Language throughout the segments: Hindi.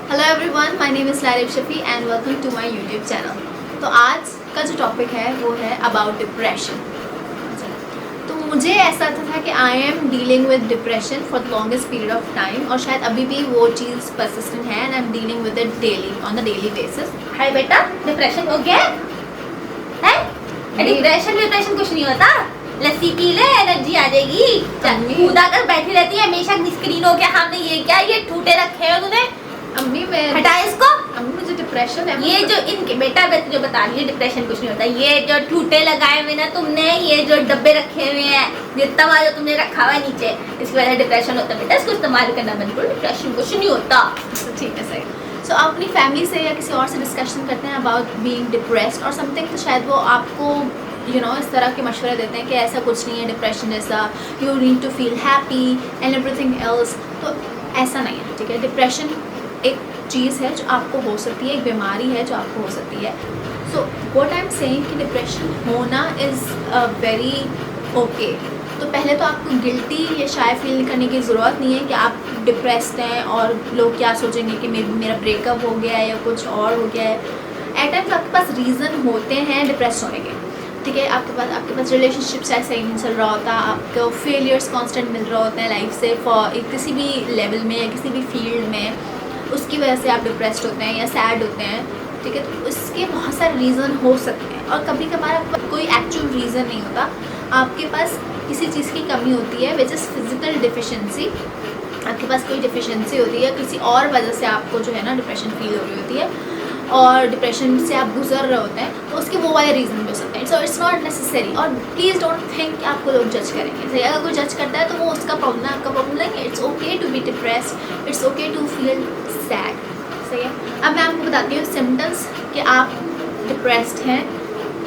Hello everyone, my name is Larib Shafi and welcome to my YouTube channel. तो आज का जो टॉपिक है वो है अबाउट डिप्रेशन। तो मुझे ऐसा था कि I am dealing with depression for the longest period of time और शायद अभी भी वो चीज़ परसिस्टेंट है and I am dealing with it daily on the daily basis. Hi बेटा, डिप्रेशन हो गया है? डिप्रेशन कुछ नहीं होता। लस्सी पी ले, एनर्जी आ जाएगी। कूदा कर बैठी रहती है हमेशा स्क्रीनों के सामने। ये क्या, ये ठूटे रखे हो तूने? अम्मी मैं हटा इसको। अम्मी मुझे डिप्रेशन है। ये जो इनके बेटा जो बता रही है डिप्रेशन कुछ नहीं होता। ये जो ठूटे लगाए हुए ना तुमने, ये जो डब्बे रखे हुए हैं, ये तवा जो तुमने रखा हुआ है नीचे, इसकी वजह से डिप्रेशन होता है। बेटा इसको इस्तेमाल करना बंद करो, डिप्रेशन कुछ नहीं होता। ठीक है, सही। सो आप अपनी फैमिली से या किसी और से डिस्कशन करते हैं अबाउट बीइंग डिप्रेस्ड और समथिंग, तो शायद वो आपको इस तरह के मशवरे देते हैं कि ऐसा कुछ नहीं है डिप्रेशन जैसा, you need to feel happy and everything else. तो ऐसा नहीं है, ठीक है। डिप्रेशन एक चीज़ है जो आपको हो सकती है, एक बीमारी है जो आपको हो सकती है। So what I am saying कि डिप्रेशन होना इज़ वेरी ओके। तो पहले तो आपको गिल्टी या शाय फील करने की ज़रूरत नहीं है कि आप डिप्रेस्ड हैं और लोग क्या सोचेंगे कि मेरा ब्रेकअप हो गया है या कुछ और हो गया है। एट टाइम्स आपके पास रीज़न होते हैं डिप्रेस होने के, ठीक है। आपके पास रिलेशनशिप्स ऐसे ही नहीं चल रहा होता, आपको फेलियर्स कांस्टेंट मिल रहे होते हैं लाइफ से फॉर किसी भी लेवल में या किसी भी फील्ड में, उसकी वजह से आप डिप्रेस्ड होते हैं या सैड होते हैं, ठीक है। तो उसके बहुत सारे रीज़न हो सकते हैं और कभी कभार आपके पास कोई एक्चुअल रीज़न नहीं होता। आपके पास किसी चीज़ की कमी होती है विच इज़ फिजिकल डिफिशेंसी। आपके पास कोई डिफिशेंसी होती है, किसी और वजह से आपको जो है ना डिप्रेशन फील हो रही होती है और डिप्रेशन से आप गुजर रहे होते हैं, तो उसके वो वाले रीज़न भी हो सकते हैं। So it's not necessary. और प्लीज़ डोंट थिंक कि आपको लोग जज करेंगे। सही, अगर कोई जज करता है तो वो उसका प्रॉब्लम है, आपका प्रॉब्लम नहीं है। It's okay to be depressed, it's okay to feel sad. सही है। अब मैं आपको बताती हूँ सिम्टम्स कि आप डिप्रेस्ड हैं,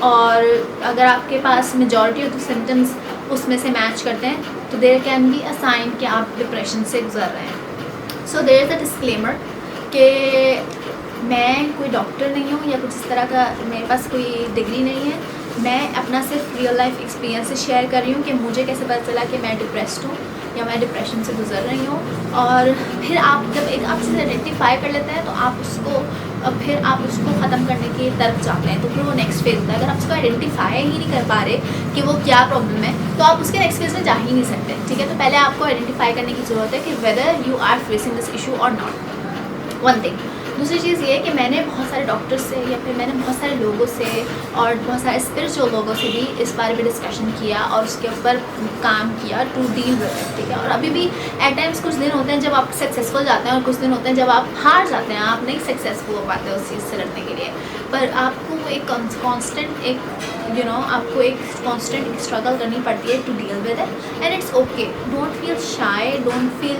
और अगर आपके पास मेजॉरिटी ऑफ द सिम्टम्स उसमें से मैच करते हैं तो there can be a sign कि आप डिप्रेशन से गुजर रहे हैं। So there is a disclaimer कि मैं कोई डॉक्टर नहीं हूँ या कुछ इस तरह का, मेरे पास कोई डिग्री नहीं है। मैं अपना सिर्फ रियल लाइफ एक्सपीरियंस शेयर कर रही हूँ कि मुझे कैसे पता चला कि मैं डिप्रेस्ड हूँ या मैं डिप्रेशन से गुजर रही हूँ। और फिर आप जब एक आपसे आइडेंटिफाई कर लेते हैं तो आप उसको फिर आप उसको ख़त्म करने की तरफ जाते हैं। तो फिर वो नेक्स्ट फेज़ होता है। अगर आप उसको आइडेंटिफाई ही नहीं कर पा रहे कि वो क्या प्रॉब्लम है तो आप उसके नेक्स्ट फेज़ में जा ही नहीं सकते, ठीक है। तो पहले आपको आइडेंटिफाई करने की ज़रूरत है कि whether you are facing this issue और नॉट, वन थिंग। दूसरी चीज़ ये है कि मैंने बहुत सारे डॉक्टर से या फिर मैंने बहुत सारे लोगों से और बहुत सारे स्पिरिचुअल लोगों से भी इस बारे में डिस्कशन किया और उसके ऊपर काम किया टू डील विद इट, ठीक है। और अभी भी एट टाइम्स कुछ दिन होते हैं जब आप सक्सेसफुल जाते हैं और कुछ दिन होते हैं जब आप हार जाते हैं, आप नहीं सक्सेसफुल हो पाते उस चीज़ से लड़ने के लिए। पर आपको एक कॉन्स्टेंट आपको एक कॉन्स्टेंट स्ट्रगल करनी पड़ती है to deal with it and it's okay. Don't feel shy, don't feel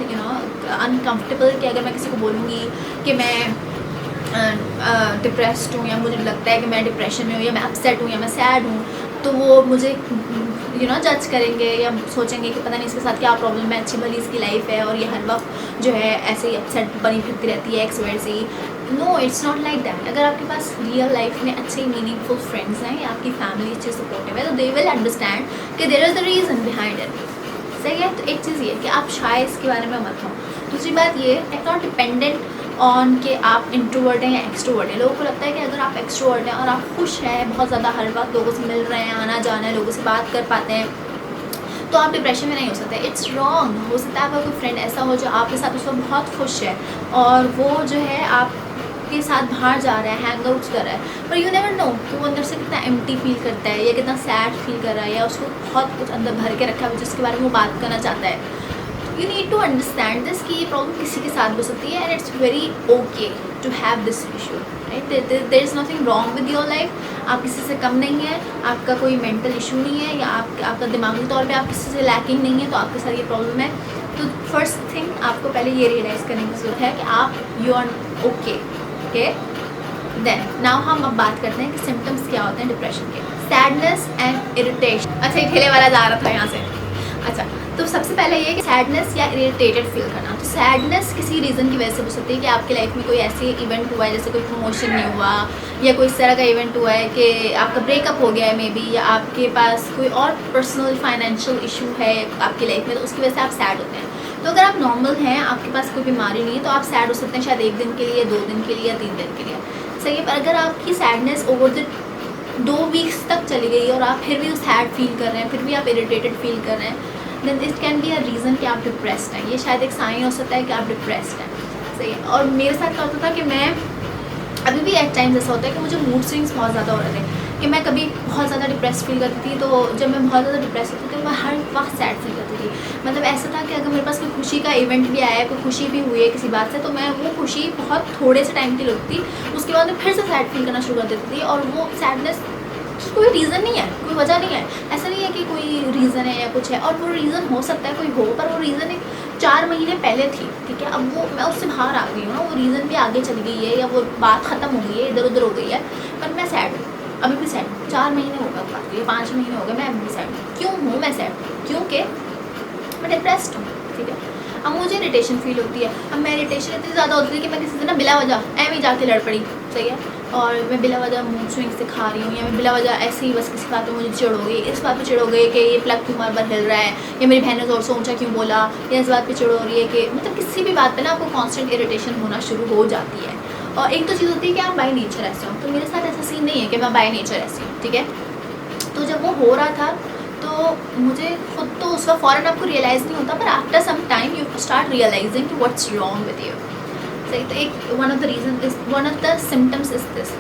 uncomfortable कि अगर मैं किसी को बोलूँगी कि मैं डिप्रेस्ड हूँ या मुझे लगता है कि मैं डिप्रेशन में हूँ या मैं अपसेट हूँ या मैं सैड हूँ, तो वो मुझे जज करेंगे या सोचेंगे कि पता नहीं इसके साथ क्या प्रॉब्लम है, अच्छी भली इसकी लाइफ है और ये हर वक्त जो है ऐसे ही अपसेट बनी फिरती रहती है, एक्स वाई से। No, it's not like that. अगर आपके पास रियल लाइफ में अच्छे मीनिंगफुल फ्रेंड्स हैं या आपकी फैमिली अच्छे सपोर्टिव है तो दे विल अंडरस्टैंड कि there is the reason behind it. सही है। तो एक चीज़ ये कि आप शायद इसके बारे में मत हो। दूसरी बात ये इट्स नॉट डिपेंडेंट ऑन कि आप इंट्रोवर्ट हैं या एक्सट्रोवर्ट हैं। लोगों को लगता है कि अगर आप एक्सट्रोवर्ट हैं और आप खुश हैं, बहुत ज़्यादा हर वक्त लोगों से मिल रहे हैं, आना जाना है, लोगों से बात कर पाते हैं, तो आप डिप्रेशन में नहीं हो सकते। It's wrong. हो सकता है आपका कोई फ्रेंड ऐसा हो जो आपके साथ उस वक्त बहुत खुश है और वो जो है आपके साथ बाहर जा रहा है, हैंग आउट्स कर रहा है, पर यू नेवर नो कि वो अंदर से कितना एम्प्टी फील करता है या कितना सैड फील कर रहा है या उसको बहुत कुछ अंदर भर के रखा है जिसके बारे में वो बात करना चाहता है। You need to understand this कि ये प्रॉब्लम किसी के साथ हो सकती है and it's very okay to have this issue, right. There is nothing wrong with your life. आप किसी से कम नहीं है, आपका कोई मेंटल इशू नहीं है या आपका दिमागी तौर पे आप किसी से लैकिंग नहीं है तो आपके साथ ये प्रॉब्लम है। तो फर्स्ट थिंग आपको पहले ये रियलाइज़ करने की ज़रूरत है कि आप you are okay, okay. Then now हम अब बात करते हैं कि सिम्टम्स क्या होते हैं डिप्रेशन के। Sadness and irritation. अच्छा, ये ठेले वाला जा रहा था यहाँ से। अच्छा, तो सबसे पहले ये कि सैडनेस या इरिटेटेड फील करना। तो सैडनेस किसी रीज़न की वजह से हो सकती है कि आपकी लाइफ में कोई ऐसी इवेंट हुआ है, जैसे कोई प्रमोशन नहीं हुआ या कोई इस तरह का इवेंट हुआ है कि आपका ब्रेकअप हो गया है मे बी, या आपके पास कोई और पर्सनल फाइनेंशियल इशू है आपकी लाइफ में, तो उसकी वजह से आप सैड होते हैं। तो अगर आप नॉर्मल हैं, आपके पास कोई बीमारी नहीं है, तो आप सैड हो सकते हैं शायद 1 दिन के लिए, 2 दिन के लिए या 3 दिन के लिए, सही है। पर अगर आपकी सैडनेस ओवर द 2 वीक्स तक चली गई और आप फिर भी सैड फील कर रहे हैं, फिर भी आप इरिटेटेड फील कर रहे हैं, then it can be a reason कि आप डिप्रेस्ड हैं। ये शायद एक साइन हो सकता है कि आप डिप्रेस्ड हैं, सही है। और मेरे साथ क्या होता था कि मैं अभी भी एट टाइम्स ऐसा होता है कि मुझे मूड स्विंग्स बहुत ज़्यादा हो रहे थे, कि मैं कभी बहुत ज़्यादा डिप्रेस फील करती थी, तो जब मैं बहुत ज़्यादा डिप्रेस होती थी तो मैं हर वक्त सैड फील करती थी। मतलब ऐसा था कि अगर मेरे पास कोई खुशी का इवेंट भी आया है, कोई खुशी भी हुई है किसी बात से, तो मैं वो खुशी बहुत थोड़े से टाइम की लगती, उसके बाद मैं फिर से सैड फील करना शुरू कर देती थी। और वो सैडनेस कोई रीज़न नहीं है, कोई वजह नहीं है, ऐसा नहीं है कि कोई रीज़न है या कुछ है। और वो रीज़न हो सकता है कोई हो, पर वो रीज़न एक 4 महीने पहले थी, ठीक है। अब वो मैं उससे बाहर आ गई हूँ ना, वो रीज़न भी आगे चली गई है या वो बात ख़त्म हो गई है, इधर उधर हो गई है, पर मैं सैड हूँ, अभी भी सैड हूँ। 4 महीने हो गए बात ये, 5 महीने हो गए, मैं अभी भी सैड हूँ। क्यों हूँ मैं सैड? क्योंकि मैं डिप्रेस्ड हूँ, ठीक है। अब मुझे इरिटेशन फील होती है। अब मैं इरिटेशन इतनी ज़्यादा होती है कि मैं किसी से ना बिला वजह ऐਵੇਂ जाके लड़ पड़ी, सही है। और मैं बिला वजह मूड स्विंग से खा रही हूँ, या मैं बिला वजह ऐसे ही बस किसी बात पे मुझे चिढ़ हो गई, इस बात पे चिढ़ हो गई कि ये प्लग क्यों बार बार हिल रहा है, या मेरी बहन ने ज़ोर से ऊँचा क्यों बोला, या इस बात पे चिढ़ हो रही है कि मतलब किसी भी बात पे ना आपको कांस्टेंट इरिटेशन होना शुरू हो जाती है। और एक तो चीज़ होती है कि आप बाय नेचर ऐसे हो, तो मेरे साथ ऐसा सीन नहीं है कि मैं बाय नेचर ऐसी हूँ, ठीक है। तो जब वो हो रहा था तो मुझे खुद तो उसका फ़ौरन आपको रियलाइज़ नहीं होता, पर after some time you start realising कि व्हाट्स रॉन्ग विद यू, सही। तो एक one of the symptoms is this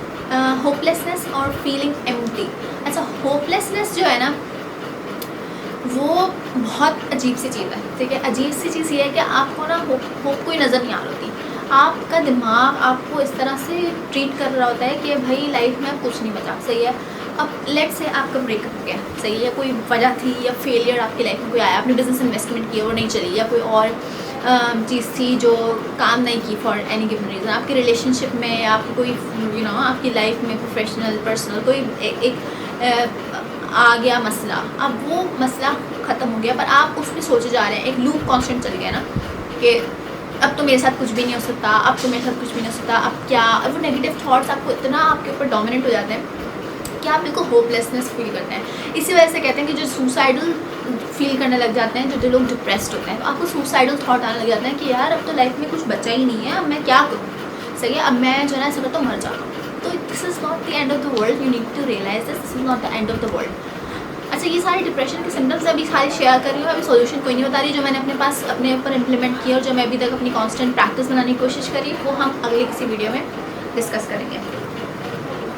hopelessness और फीलिंग एम्प्टी। अच्छा, होपलेसनेस जो है ना, वो बहुत अजीब सी चीज़ है, ठीक है। अजीब सी चीज़ ये है कि आपको ना होप कोई नज़र नहीं आ रही होती। आपका दिमाग आपको इस तरह से ट्रीट कर रहा होता है कि भाई लाइफ में अब कुछ नहीं बचा, सही है। अब लेट्स से आपका ब्रेकअप हो गया, सही है, या कोई वजह थी या फेलियर आपकी लाइफ में कोई आया, आपने बिजनेस इन्वेस्टमेंट किया वो नहीं चली, या कोई और चीज़ थी जो काम नहीं की फॉर एनी गिवन रीज़न, आपके रिलेशनशिप में या आपकी कोई आपकी लाइफ में प्रोफेशनल पर्सनल कोई एक आ गया मसला। अब वो मसला ख़त्म हो गया, पर आप उस पर सोचे जा रहे हैं, एक लूप कांस्टेंट चल गया ना कि अब तो मेरे साथ कुछ भी नहीं हो सकता, अब तो मेरे साथ कुछ भी नहीं हो सकता, अब क्या। और वो नेगेटिव थॉट्स आपको इतना आपके ऊपर डोमिनेट हो जाते हैं कि आप बिल्कुल होपलेसनेस फील करते हैं। इसी वजह से कहते हैं कि जो सुसाइडल फील करने लग जाते हैं, जो लोग डिप्रेस्ड होते हैं, तो आपको सुसाइडल थॉट आने लग जाते हैं कि यार अब तो लाइफ में कुछ बचा ही नहीं है, अब मैं क्या करूँ, सही है। अब मैं जो है ना ऐसा करता हूँ, मर जाता हूँ। तो this is not the end of the world, you need to realise this is not the end of the world. अच्छा, ये सारे डिप्रेशन के सिम्टम्स अभी सारे शेयर कर रही हूँ, अभी सॉल्यूशन कोई नहीं बता रही, जो मैंने अपने पास अपने ऊपर इम्प्लीमेंट किया और जो मैं अभी तक अपनी कांस्टेंट प्रैक्टिस बनाने की कोशिश करी, वो हम अगले किसी वीडियो में डिस्कस करेंगे।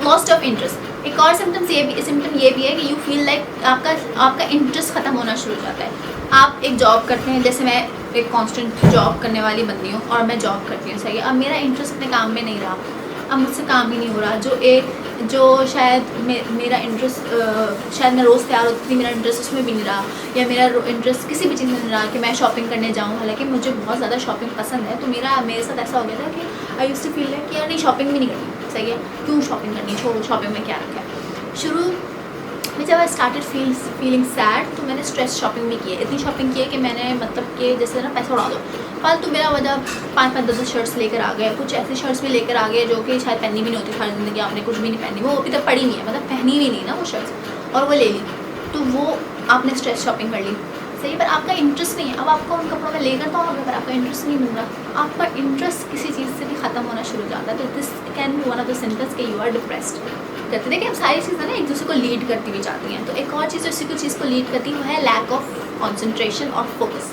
लॉस्ट ऑफ इंटरेस्ट, एक और सिम्टम ये भी है कि यू फील लाइक आपका इंटरेस्ट ख़त्म होना शुरू हो जाता है। आप एक जॉब करते हैं, जैसे मैं एक कांस्टेंट जॉब करने वाली बंदी हूँ और मैं जॉब करती हूँ, सही है। अब मेरा इंटरेस्ट अपने काम में नहीं रहा, अब मुझसे काम ही नहीं हो रहा। जो शायद मेरा इंटरेस्ट शायद मैं रोज़ तैयार होती थी, मेरा इंटरेस्ट उसमें भी नहीं रहा, या मेरा इंटरेस्ट किसी भी चीज़ में नहीं रहा कि मैं शॉपिंग करने जाऊँ, हालांकि मुझे बहुत ज़्यादा शॉपिंग पसंद है। तो मेरे साथ ऐसा हो गया था कि I used to feel like कि यार नहीं, शॉपिंग भी नहीं करनी, सही है, क्यों शॉपिंग करनी, छोड़ो, शॉपिंग में क्या रखा है। शुरू में जब आई स्टार्टेड फीलिंग सैड, तो मैंने स्ट्रेस शॉपिंग भी की है, इतनी शॉपिंग की है कि मैंने मतलब कि जैसे ना पैसा उड़ा दो फालतू, मेरा वजह 5-5, 10 शर्ट्स लेकर आ गए, कुछ ऐसी शर्ट्स भी लेकर आ गए जो कि शायद पहनी भी नहीं होती सारी ज़िंदगी, आपने कुछ भी नहीं पहनी, वो अभी तक पड़ी नहीं है, मतलब पहनी भी नहीं ना वो शर्ट्स, और वो ले ली, तो वो आपने स्ट्रेस शॉपिंग कर ली, सही। पर आपका इंटरेस्ट नहीं है, अब आपको उन कपड़ों में लेकर तो आओगे, पर आपका इंटरेस्ट नहीं मिल रहा, आपका इंटरेस्ट किसी चीज़ से भी ख़त्म होना शुरू हो जाता है। तो this can be one of the symptoms कि यू आर डिप्रेस्ड। कहते हैं कि अब सारी चीज़ें ना एक दूसरे को लीड करती हुई जाती हैं। तो एक और चीज़ इसी को चीज़ को लीड करती है, वो है लैक ऑफ कॉन्सेंट्रेशन और फोकस।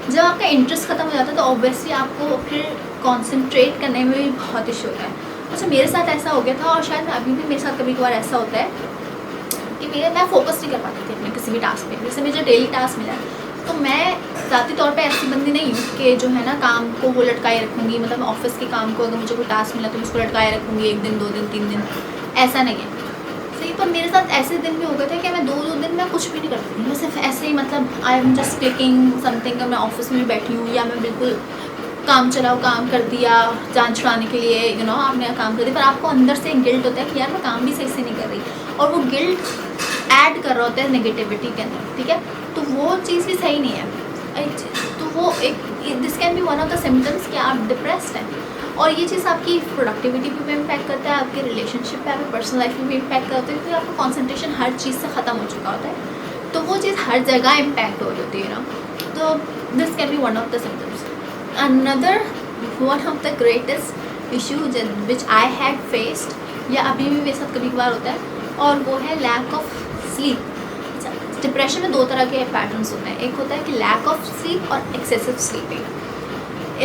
जब आपका इंटरेस्ट ख़त्म हो जाता है तो ऑब्वियसली आपको फिर कॉन्सेंट्रेट करने में भी बहुत इशू होता है। अच्छा, मेरे साथ ऐसा हो गया था, और शायद अभी भी मेरे साथ कभी कभार ऐसा होता है कि मैं फोकस नहीं कर पाती थी अपने किसी भी टास्क पे। जैसे मुझे डेली टास्क मिला है, तो मैं ज़ाती तौर पे ऐसी बंदी नहीं हूँ कि जो है ना काम को वो लटकाए रखूँगी, मतलब ऑफिस के काम को अगर मुझे कोई टास्क मिला तो मैं उसको लटकाए रखूँगी 1 दिन, 2 दिन, 3 दिन, ऐसा नहीं है, सही। पर मेरे साथ ऐसे दिन भी हो गए थे कि मैं 2-2 दिन में कुछ भी नहीं करती थी, मैं सिर्फ ऐसे ही, मतलब I am just clicking something, मैं ऑफिस में भी बैठी हूँ, या मैं बिल्कुल काम चलाओ काम कर दिया जान छुड़ाने के लिए, आपने काम कर दिया, पर आपको अंदर से एक गिल्ट होता है कि यार मैं काम भी सही से नहीं कर रही, और वो गिल्ट ऐड कर रहा होता है नेगेटिविटी के अंदर, ठीक है। तो वो चीज़ भी सही नहीं है। तो वो एक this can be one of the symptoms कि आप डिप्रेस्ड हैं, और ये चीज़ आपकी प्रोडक्टिविटी पे भी इम्पैक्ट करता है, आपके रिलेशनशिप पे, आपकी पर्सनल लाइफ में भी इम्पैक्ट करता है, क्योंकि आपका कॉन्सेंट्रेशन हर चीज़ से ख़त्म हो चुका होता है, तो वो चीज़ हर जगह इम्पैक्ट हो रही होती है ना। तो this can be one of the symptoms. Another one of the greatest issue which I had faced, या अभी भी मेरे साथ कभी कभार होता है, और वो है लैक ऑफ स्लीप. डिप्रेशन में दो तरह के पैटर्न्स होते हैं. एक होता है कि लैक ऑफ स्लीप और excessive sleeping.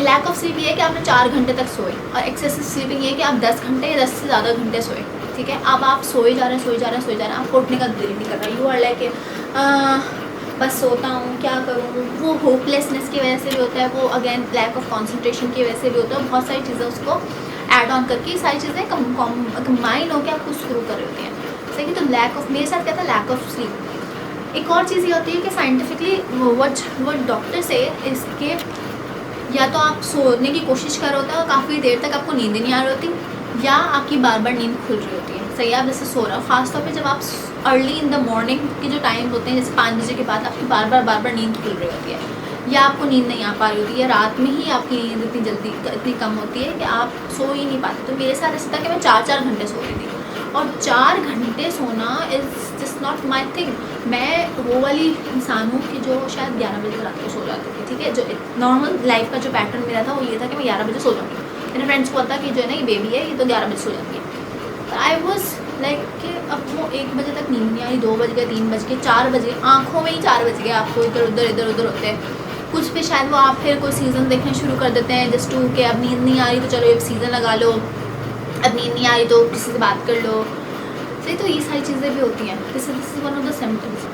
Lack of sleep ये है कि आपने 4 घंटे तक सोए, और एक्सेसिव स्लीपिंग ये है कि आप 10 घंटे या 10 से ज़्यादा घंटे सोए. ठीक है, अब आप सोए जा रहे हैं, आपको उठने का दिल नहीं कर रहा. यू आर लाइक बस सोता हूँ, क्या करूँ. वो होपलेसनेस की वजह से भी होता है, वो अगेन लैक ऑफ कॉन्सेंट्रेशन की वजह से भी होता है. बहुत सारी चीज़ें उसको ऐड ऑन करके सारी चीज़ें कंबाइन होकर आपको शुरू कर रही होती हैं. सही. तो लैक ऑफ, मेरे साथ क्या था, लैक ऑफ स्लीप. एक और चीज़ ये होती है कि साइंटिफिकली व्हाट डॉक्टर से इसके, या तो आप सोने की कोशिश कर रहे होते हैं और काफ़ी देर तक आपको नींद नहीं आ रही होती, या आपकी बार बार नींद खुल रही होती है. सही. आप जैसे सो रहे हो, खासतौर पे जब आप अर्ली इन द मॉर्निंग के जो टाइम होते हैं, जैसे 5 बजे के बाद आपकी बार बार नींद खुल रही होती है, या आपको नींद नहीं आ पा रही होती है, या रात में ही आपकी नींद इतनी कम होती है कि आप सो ही नहीं पाते. तो मेरे साथ ऐसा था कि मैं 4 घंटे सो रही थी, और 4 घंटे सोना is just not my thing. मैं वो वाली इंसान हूँ कि जो शायद 11 बजे रात को सो जाती थी. ठीक है, जो नॉर्मल लाइफ का जो पैटर्न मेरा था वो ये था कि मैं 11 बजे सो जाऊँगी. मेरे फ्रेंड्स को पता कि जो है ना ये बेबी है, ये तो 11 बजे सो जाती है. आई वॉज लाइक कि अब वो 1 बजे तक नींद नहीं आई, 2 बज गए, 3 बज गए, 4 बज गए, आँखों में ही 4 बज गए. आपको इधर उधर होते हैं. कुछ पे शायद वो आप फिर कोई सीज़न देखना शुरू कर देते हैं, जस्ट टू कि अब नींद नहीं आ रही तो चलो एक सीज़न लगा लो, अब नींद नहीं आ रही तो किसी से बात कर लो. सही. तो ये सारी चीज़ें भी होती हैं. This is one of the symptoms.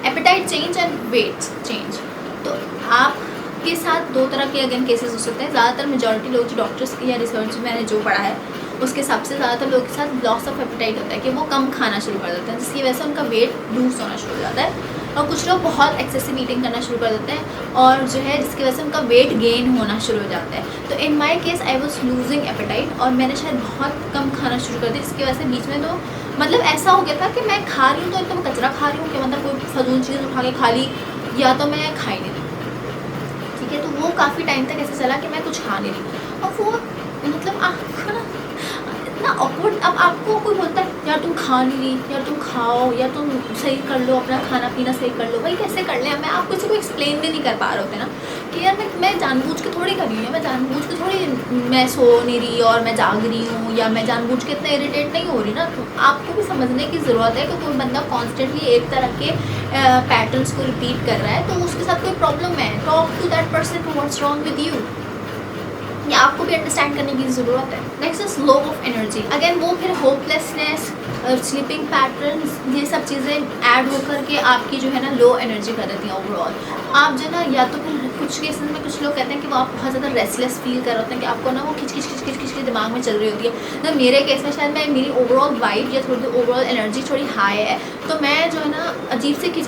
Appetite change and weight change. तो आपके साथ 2 तरह के अगेन केसेस हो सकते हैं. ज़्यादातर मेजॉरिटी लोग जो डॉक्टर्स या रिसर्च में मैंने जो पढ़ा है उसके हिसाब से ज़्यादातर लोगों के साथ लॉस ऑफ एपेटाइट होता है कि वो कम खाना शुरू कर देते हैं, जिसकी वजह से उनका वेट लूज होना शुरू हो जाता है. और कुछ लोग बहुत एक्सेसिव ईटिंग करना शुरू कर देते हैं, और जो है जिसकी वजह से उनका वेट गेन होना शुरू हो जाता है. तो in my case I was losing appetite, और मैंने शायद बहुत कम खाना शुरू कर दिया, जिसकी वजह से बीच में तो मतलब ऐसा हो गया था कि मैं खा रही हूँ तो एकदम कचरा खा रही हूँ, कि मतलब कोई फजूल चीज़ उठा के खा ली, या तो मैं खा ही नहीं रही. ठीक है, तो वो काफ़ी टाइम तक ऐसे चला कि मैं कुछ खा नहीं रही. और वो मतलब आपको ना इतना ऑकवर्ड. अब आपको कोई बोलता है यार तुम खा नहीं रही, यार तुम खाओ, या तुम सही कर लो, अपना खाना पीना सही कर लो. भाई कैसे कर लें? मैं आपको किसी को एक्सप्लेन भी नहीं कर पा रहे होते ना कि यार मैं जानबूझ के थोड़ी कर रही हूँ, मैं जानबूझ के थोड़ी मैं सो नहीं रही और मैं जाग रही हूँ, या मैं जानबूझ के इतना इरिटेट नहीं हो रही ना. तो आपको भी समझने की ज़रूरत है कि कोई बंदा कॉन्स्टेंटली एक तरह के पैटर्न्स को रिपीट कर रहा है, तो उसके साथ कोई प्रॉब्लम है. Talk to that person, what's wrong with you. ये आपको भी अंडरस्टैंड करने की ज़रूरत है. Next is low of energy. Again वो फिर होपलेसनेस, स्लीपिंग पैटर्न्स, ये सब चीज़ें ऐड होकर के आपकी जो है ना लो एनर्जी कर देती हैं ओवरऑल. आप जो ना, या तो फिर कुछ केसेस में कुछ लोग कहते हैं कि वो आप बहुत ज़्यादा रेस्टलेस फील कर रहे होते हैं, कि आपको ना वो खिच के दिमाग में चल रही होती है. तो मेरे केस में शायद मेरी ओवरऑल वाइब या थोड़ी ओवरऑल एनर्जी थोड़ी हाई है, तो मैं जो है ना अजीब से खिच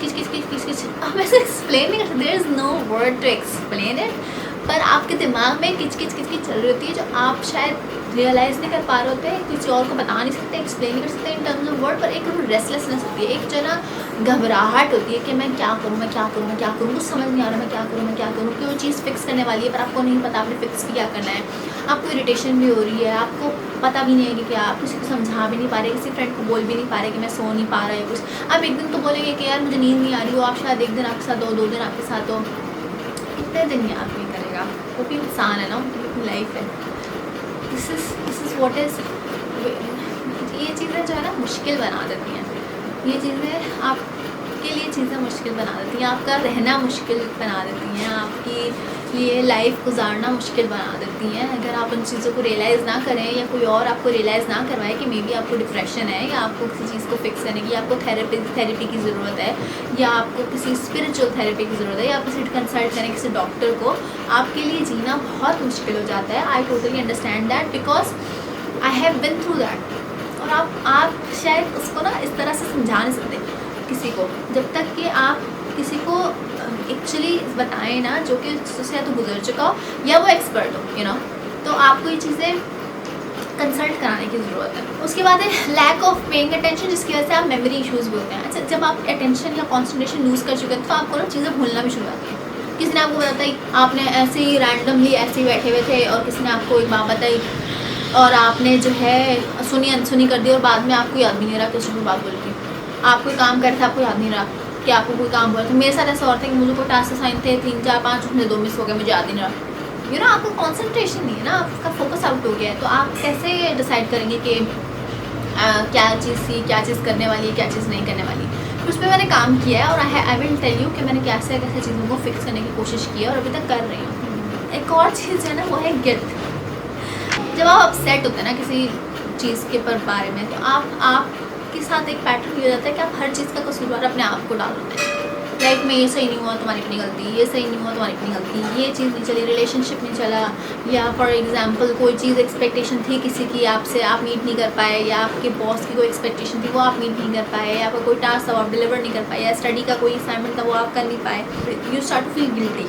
अब ऐसे एक्सप्लेन नहीं कर सकते. There is no word to explain it, पर आपके दिमाग में किच चल रही होती है, जो आप शायद रियलाइज़ नहीं कर पा रहे होते हैं, किसी और को बता नहीं सकते, एक्सप्लेन नहीं कर सकते इन टर्म्स ऑफ वर्ड. पर एक रेस्टलेसनेस होती है, एक जो ना घबराहट होती है कि मैं क्या करूँ, कुछ समझ नहीं आ रहा, मैं क्या करूँ. कोई चीज़ फिक्स करने वाली है पर आपको नहीं पता आपने फिक्स भी क्या करना है. आपको इरिटेशन भी हो रही है, आपको पता भी नहीं है कि क्या, आप किसी को समझा भी नहीं पा रहे, किसी फ्रेंड को बोल भी नहीं पा रहे कि मैं सो नहीं पा रहा है कुछ. आप एक दिन तो बोलेंगे कि यार मुझे नींद नहीं आ रही हो, आप शायद एक दिन आपके साथ हो, 2 दिन आपके साथ हो, कितने दिन याद नहीं करेगा. वो भी इंसान है ना, लाइफ है. This is what is. ये चीज़ें जो है ना मुश्किल बना देती हैं. ये चीज़ें आपके लिए चीज़ें मुश्किल बना देती हैं, आपका रहना मुश्किल बना देती हैं, आपकी लिए लाइफ गुजारना मुश्किल बना देती हैं, अगर आप उन चीज़ों को रियलाइज़ ना करें, या कोई और आपको रियलाइज़ ना करवाए कि मे बी आपको डिप्रेशन है, या आपको किसी चीज़ को फिक्स करने की, आपको थेरेपी की ज़रूरत है, या आपको किसी स्पिरिचुअल थेरेपी की ज़रूरत है, या आप किसी कंसल्ट करें किसी डॉक्टर को. आपके लिए जीना बहुत मुश्किल हो जाता है. I totally understand that, because I have been through that. और आप शायद उसको ना इस तरह से समझा नहीं सकते किसी को, जब तक कि आप किसी को एक्चुअली बताएं ना, जो कि उससे या तो गुजर चुका हो या वो एक्सपर्ट हो, यू नो. तो आपको ये चीज़ें कंसल्ट कराने की ज़रूरत है. उसके बाद है लैक ऑफ पेइंग अटेंशन, जिसकी वजह से आप मेमोरी इश्यूज़ भी होते हैं. अच्छा, जब आप अटेंशन या कॉन्सेंट्रेशन लूज़ कर चुके हैं तो आपको ना चीज़ें भूलना भी शुरू होती हैं. किसी ने आपको बताई, आपने ऐसे ही रैंडमली ऐसे ही बैठे हुए थे, और किसी ने आपको एक बात बताई और आपने जो है सुनी अनसुनी कर दी, और बाद में आपको याद भी नहीं रहा किसी को बात बोल के. आप कोई काम कर रहे थे, आपको याद नहीं रहा, कि आपको कोई काम बोला था। मेरे साथ ऐसा और था कि मुझे कोई टास्क असाइन थे 3 4 5, उसमें 2 मिस हो गए, मुझे याद ही नहीं रहा। आपका कॉन्सेंट्रेशन नहीं है ना, आपका फोकस आउट हो गया है। तो आप कैसे डिसाइड करेंगे कि क्या चीज़ थी, क्या चीज़ करने वाली है, क्या चीज़ नहीं करने वाली। तो उस पर मैंने काम किया है और आई विल टेल यू कि मैंने कैसे कैसे चीज़ों को फिक्स करने की कोशिश की है और अभी तक कर रही हूँ। एक और चीज़ है ना, वो है गिल्ट। जब आप अपसेट होते हैं ना किसी चीज़ के बारे में, तो आपके साथ एक पैटर्न ये हो जाता है कि आप हर चीज़ का कसूरवार अपने आप को डाल देते हैं। लाइफ में ये सही नहीं हुआ, तुम्हारी अपनी गलती, ये सही नहीं हुआ, तुम्हारी अपनी गलती, ये चीज़ नहीं चली, रिलेशनशिप नहीं चला, या फॉर एग्जांपल कोई चीज़ एक्सपेक्टेशन थी किसी की आपसे, आप मीट नहीं कर पाए, या आपके बॉस की कोई एक्सपेक्टेशन थी वो आप मीट नहीं कर पाए, या आपका कोई टास्क था वो आप डिलीवर नहीं कर पाए, या स्टडी का कोई असाइनमेंट था वो आप कर नहीं पाए। You start to feel guilty.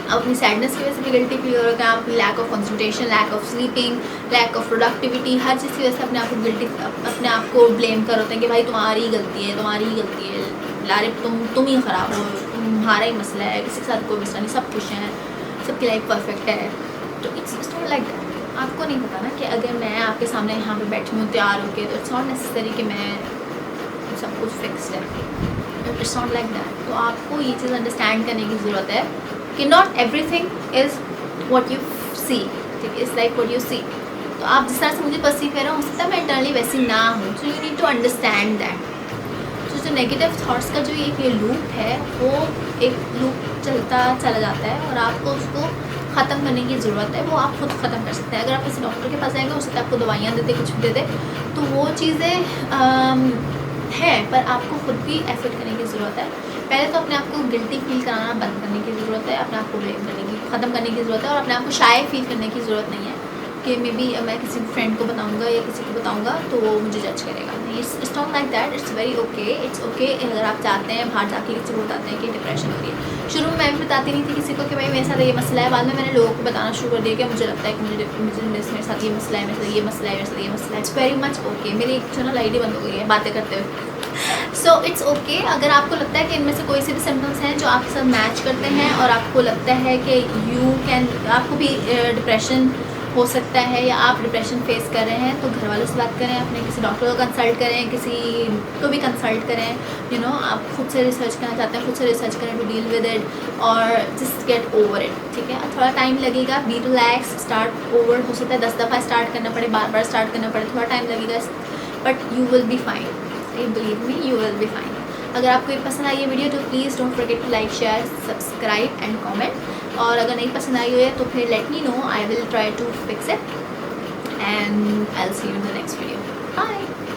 आप अपनी सैडनेस की वजह से भी गिल्टी फील हो रहा है, आप lack of concentration, lack of sleeping, lack of productivity, हर चीज़ की वजह से अपने आप को गिल्टी, अपने आप को ब्लेम कर होते हैं कि भाई तुम्हारी गलती है, तुम्हारी ही गलती है, लारे तुम ही ख़राब हो, तुम्हारा ही मसला है, किसी के साथ कोई मसला नहीं, सब खुश हैं, सबकी लाइफ परफेक्ट है। तो इट्स नॉट लाइक दैट। आपको नहीं पता ना कि अगर मैं आपके सामने यहाँ पे बैठी हूँ तैयार होके, तो इट्स नॉट नेसेसरी कि मैं सब कुछ फिक्स है, इट्स नॉट लाइक दैट। तो आपको ये चीज़ अंडरस्टैंड करने की ज़रूरत है कि not everything is what you see, ठीक है, is like what you see. तो आप जिस तरह से मुझे परसीव कर रहे हो, हो सकता है मैं इंटरनली वैसी ना हूँ। So you need to understand that. तो जो नेगेटिव थॉट्स का जो ये लूप है, वो एक लूप चलता चला जाता है और आपको उसको ख़त्म करने की ज़रूरत है। वो आप खुद ख़त्म कर सकते हैं। अगर आप किसी डॉक्टर के पास जाएंगे, हो सकता है आपको दवाइयाँ देते, कुछ भी देते, तो वो चीज़ें है, पर आपको खुद भी एफर्ट करने की ज़रूरत है। पहले तो अपने आप को गिल्टी फील कराना बंद करने की ज़रूरत है, अपने आप को ब्लेम करने की, ख़त्म करने की ज़रूरत है, और अपने आप को शाय फील करने की ज़रूरत नहीं है कि मे बी मैं किसी फ्रेंड को बताऊंगा या किसी को बताऊंगा तो वो मुझे जज करेगा। नहीं, it's not like that. It's very okay, it's okay. अगर आप चाहते हैं बाहर जाके किसी को बताते हैं कि डिप्रेशन हो रही है। शुरू में मैं भी बताती नहीं थी किसी को कि भाई मेरे साथ ये मसला है। बाद में मैंने लोगों को बताना शुरू कर दिया कि मुझे लगता है कि मेरे साथ ये मसला है, मेरे साथ ये मसला है, मेरे साथ ये मसला है। It's very much okay. मेरी एक चैनल आईडी बंद हो गई है बातें करते हुए। So it's okay. अगर आपको लगता है कि इनमें से कोई से भी सिम्टम्स हैं जो आपके साथ मैच करते हैं और आपको लगता है कि आपको भी डिप्रेशन हो सकता है या आप डिप्रेशन फेस कर रहे हैं, तो घर वालों से बात करें, अपने किसी डॉक्टर को कंसल्ट करें, किसी को भी कंसल्ट करें। आप खुद से रिसर्च करना चाहते हैं, खुद से रिसर्च करें टू डील विद इट और जस्ट गेट ओवर इट, ठीक है। थोड़ा टाइम लगेगा, बी रिलैक्स, स्टार्ट ओवर। हो सकता है 10 दफ़ा स्टार्ट करना पड़े, बार बार स्टार्ट करना पड़े, थोड़ा टाइम लगेगा, but you will be fine. Believe me, you will be fine. अगर आपको ये पसंद आई है वीडियो, तो please don't forget to like, share, subscribe and comment. और अगर नहीं पसंद आई है तो फिर let me know, I will try to fix it and I will see you in the next video. Bye.